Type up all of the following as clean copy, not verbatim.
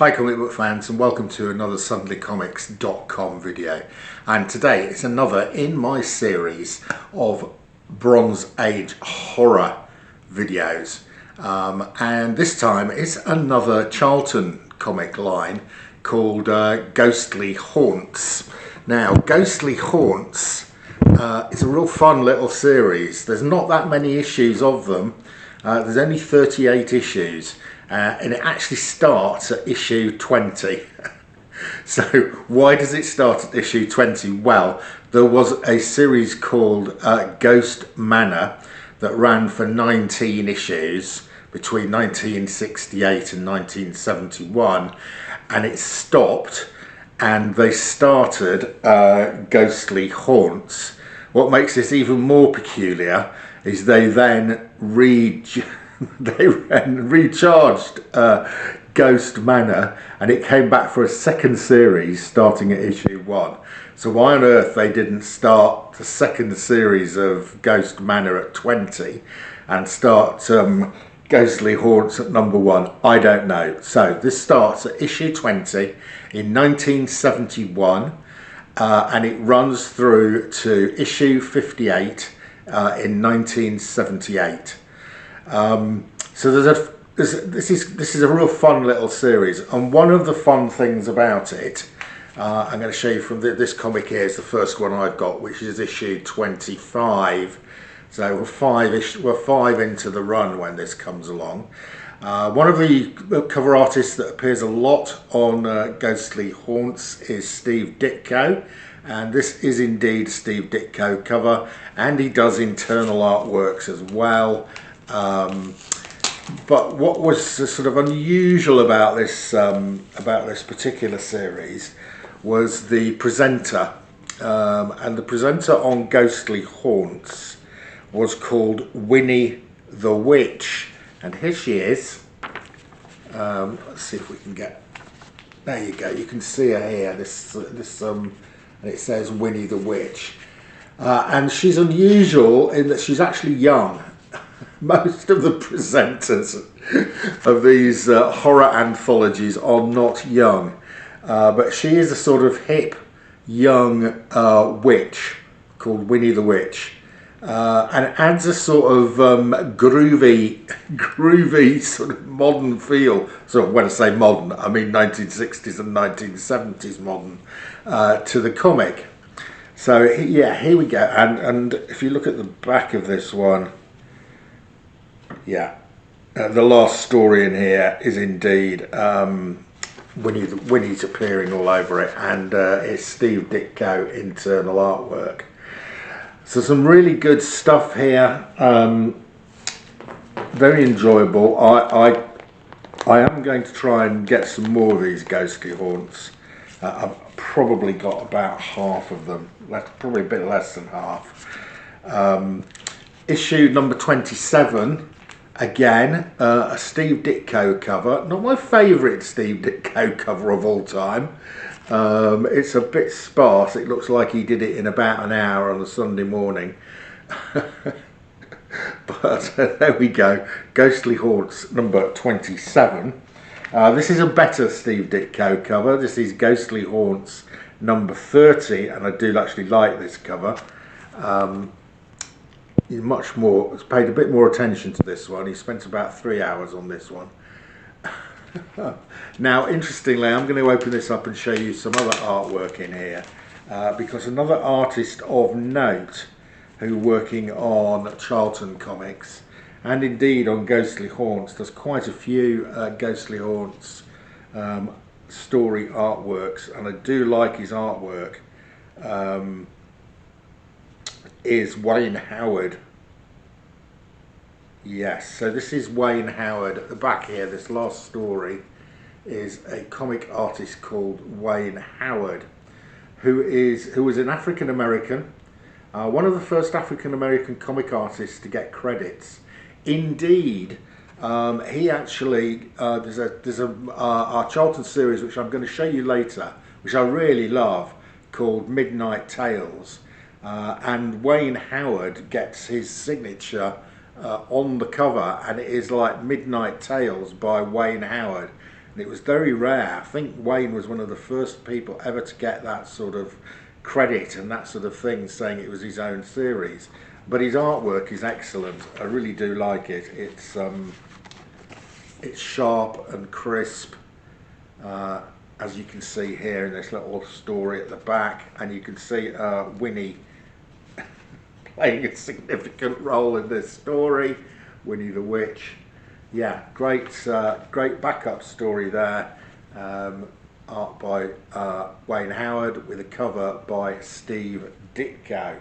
Hi comic book fans, and welcome to another suddenlycomics.com video. And today it's another in my series of Bronze Age horror videos. And this time it's another Charlton comic line called Ghostly Haunts. Now, Ghostly Haunts is a real fun little series. There's not that many issues of them. There's only 38 issues. And it actually starts at issue 20. So why does it start at issue 20? Well, there was a series called Ghost Manor that ran for 19 issues between 1968 and 1971, and it stopped and they started Ghostly Haunts. What makes this even more peculiar is they then recharged Ghost Manor, and it came back for a second series starting at issue 1. So why on earth they didn't start the second series of Ghost Manor at 20 and start Ghostly Haunts at number 1, I don't know. So this starts at issue 20 in 1971 and it runs through to issue 58 in 1978. So this is a real fun little series, and one of the fun things about it, I'm going to show you from this comic here, is the first one I've got, which is issue 25. So we're five into the run when this comes along. One of the cover artists that appears a lot on Ghostly Haunts is Steve Ditko, and this is indeed Steve Ditko cover, and he does internal artworks as well. But what was sort of unusual about this particular series was the presenter, and the presenter on Ghostly Haunts was called Winnie the Witch, and here she is. Let's see if we can get. There you go. You can see her here. And it says Winnie the Witch, and she's unusual in that she's actually young. Most of the presenters of these horror anthologies are not young, but she is a sort of hip, young witch called Winnie the Witch, and it adds a sort of groovy sort of modern feel. So when I say modern, I mean 1960s and 1970s modern to the comic. So yeah, here we go. And if you look at the back of this one. Yeah, the last story in here is indeed Winnie's appearing all over it, and it's Steve Ditko internal artwork. So some really good stuff here. Very enjoyable. I am going to try and get some more of these Ghostly Haunts. I've probably got about half of them. Probably a bit less than half. Issue number 27. Again, a Steve Ditko cover. Not my favourite Steve Ditko cover of all time. It's a bit sparse. It looks like he did it in about an hour on a Sunday morning. But there we go. Ghostly Haunts number 27. This is a better Steve Ditko cover. This is Ghostly Haunts number 30, and I do actually like this cover. Much more, it's paid a bit more attention to this one. He spent about 3 hours on this one. Now, interestingly, I'm going to open this up and show you some other artwork in here, because another artist of note who working on Charlton comics and indeed on Ghostly Haunts does quite a few Ghostly Haunts story artworks, and I do like his artwork. Is Wayne Howard. Yes, so this is Wayne Howard. At the back here, this last story is a comic artist called Wayne Howard, who was an African American, one of the first African American comic artists to get credits. Indeed, he actually there's a Charlton series which I'm going to show you later, which I really love, called Midnight Tales. And Wayne Howard gets his signature on the cover, and it is like Midnight Tales by Wayne Howard. And it was very rare. I think Wayne was one of the first people ever to get that sort of credit and that sort of thing, saying it was his own series. But his artwork is excellent. I really do like it. It's sharp and crisp, as you can see here in this little story at the back, and you can see Winnie playing a significant role in this story, Winnie the Witch. Yeah, great backup story there. Art by Wayne Howard with a cover by Steve Ditko.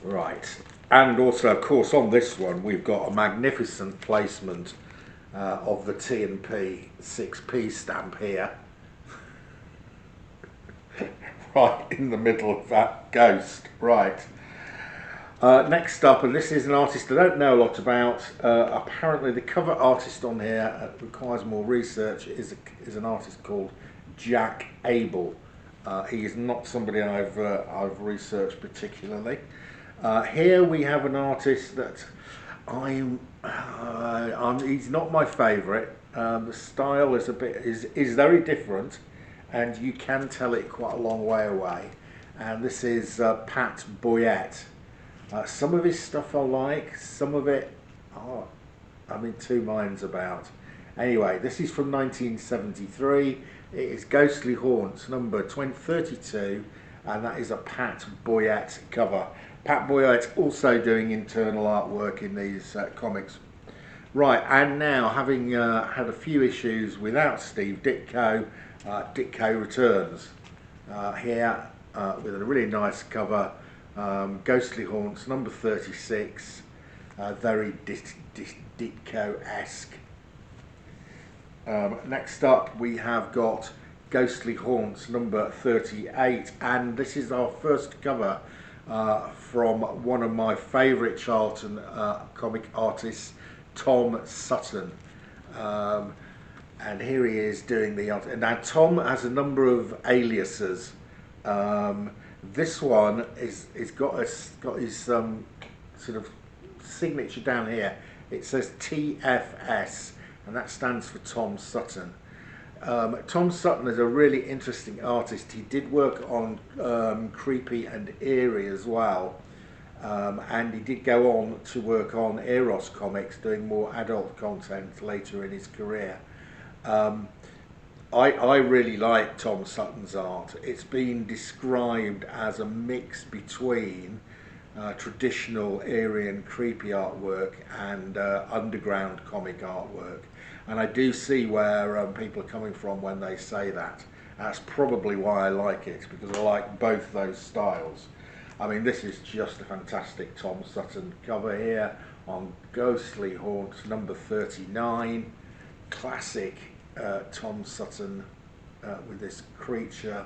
Right, and also of course on this one we've got a magnificent placement of the T&P 6p stamp here. Right in the middle of that ghost. Right. Next up, and this is an artist I don't know a lot about. Apparently the cover artist on here requires more research. Is an artist called Jack Abel. He is not somebody I've researched particularly. Here we have an artist that he's not my favourite. The style is very different, and you can tell it quite a long way away. And this is Pat Boyette. Some of his stuff I like, some of it I'm in two minds about. Anyway, this is from 1973. It is Ghostly Haunts number 32, and that is a Pat Boyette cover. Pat Boyette also doing internal artwork in these comics. Right, and now having had a few issues without Steve Ditko, Ditko returns here with a really nice cover. Ghostly Haunts number 36, very Ditko-esque. Next up we have got Ghostly Haunts number 38, and this is our first cover from one of my favourite Charlton comic artists, Tom Sutton. And here he is doing the art. Now Tom has a number of aliases. This one is got his sort of signature down here. It says TFS, and that stands for Tom Sutton. Tom Sutton is a really interesting artist. He did work on Creepy and Eerie as well, and he did go on to work on Eros comics, doing more adult content later in his career. I really like Tom Sutton's art. It's been described as a mix between traditional eerie and creepy artwork and underground comic artwork. And I do see where people are coming from when they say that. That's probably why I like it, because I like both those styles. I mean, this is just a fantastic Tom Sutton cover here on Ghostly Haunts number 39. Classic Tom Sutton with this creature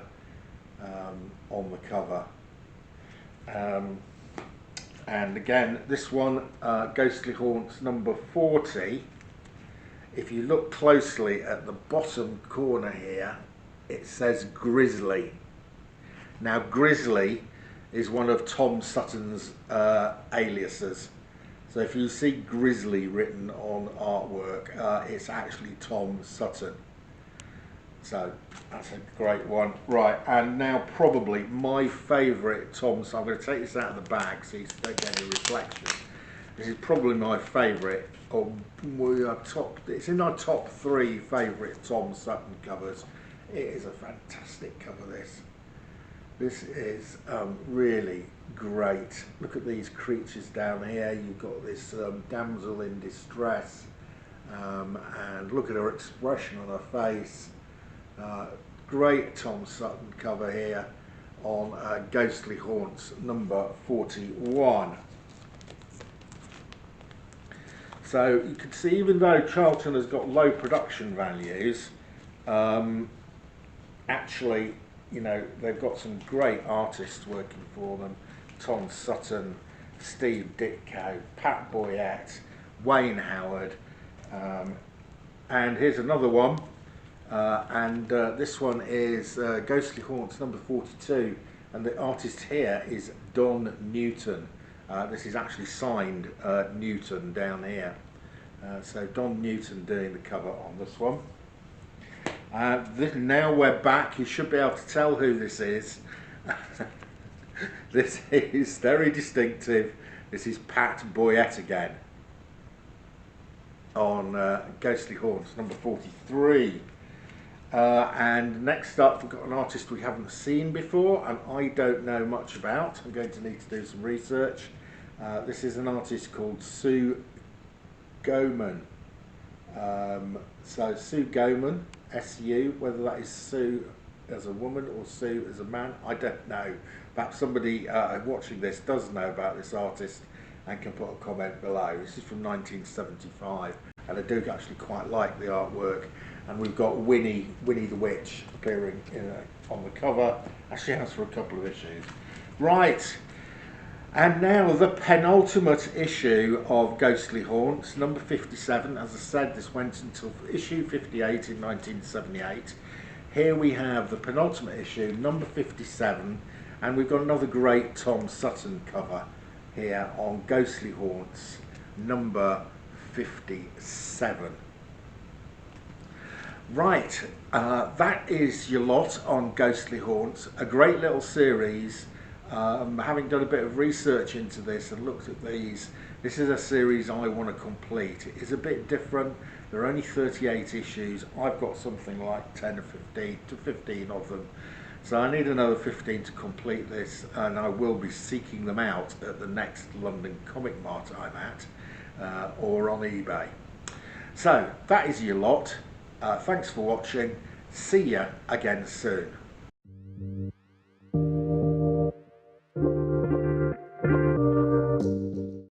on the cover. And again, this one, Ghostly Haunts number 40. If you look closely at the bottom corner here, it says Grizzly. Now Grizzly is one of Tom Sutton's aliases. So if you see Grizzly written on artwork, it's actually Tom Sutton. So that's a great one. Right, and now probably my favourite Tom Sutton. I'm going to take this out of the bag so you don't get any reflection. This is probably my favourite. It's in our top 3 favourite Tom Sutton covers. It is a fantastic cover, this. This is really great. Look at these creatures down here. You've got this damsel in distress, and look at her expression on her face. Great Tom Sutton cover here on Ghostly Haunts number 41. So you can see, even though Charlton has got low production values, actually, you know, they've got some great artists working for them. Tom Sutton, Steve Ditko, Pat Boyette, Wayne Howard, and here's another one, this one is Ghostly Haunts number 42, and the artist here is Don Newton. This is actually signed Newton down here. So Don Newton doing the cover on this one. Now we're back. You should be able to tell who this is. This is very distinctive. This is Pat Boyette again on Ghostly Haunts, number 43. And next up, we've got an artist we haven't seen before and I don't know much about. I'm going to need to do some research. This is an artist called Sue Goman. So Sue Goman, S-U, whether that is Sue as a woman or Sue as a man, I don't know. Perhaps somebody watching this does know about this artist and can put a comment below. This is from 1975 and I do actually quite like the artwork. And we've got Winnie the Witch appearing on the cover. Actually has for a couple of issues. Right, and now the penultimate issue of Ghostly Haunts, number 57. As I said, this went until issue 58 in 1978. Here we have the penultimate issue, number 57, and we've got another great Tom Sutton cover here on Ghostly Haunts, number 57. Right, that is your lot on Ghostly Haunts, a great little series. Having done a bit of research into this and looked at these, this is a series I want to complete. It is a bit different. There are only 38 issues. I've got something like 10 or 15 of them. So I need another 15 to complete this, and I will be seeking them out at the next London Comic Mart I'm at, or on eBay. So that is your lot. Thanks for watching. See ya again soon.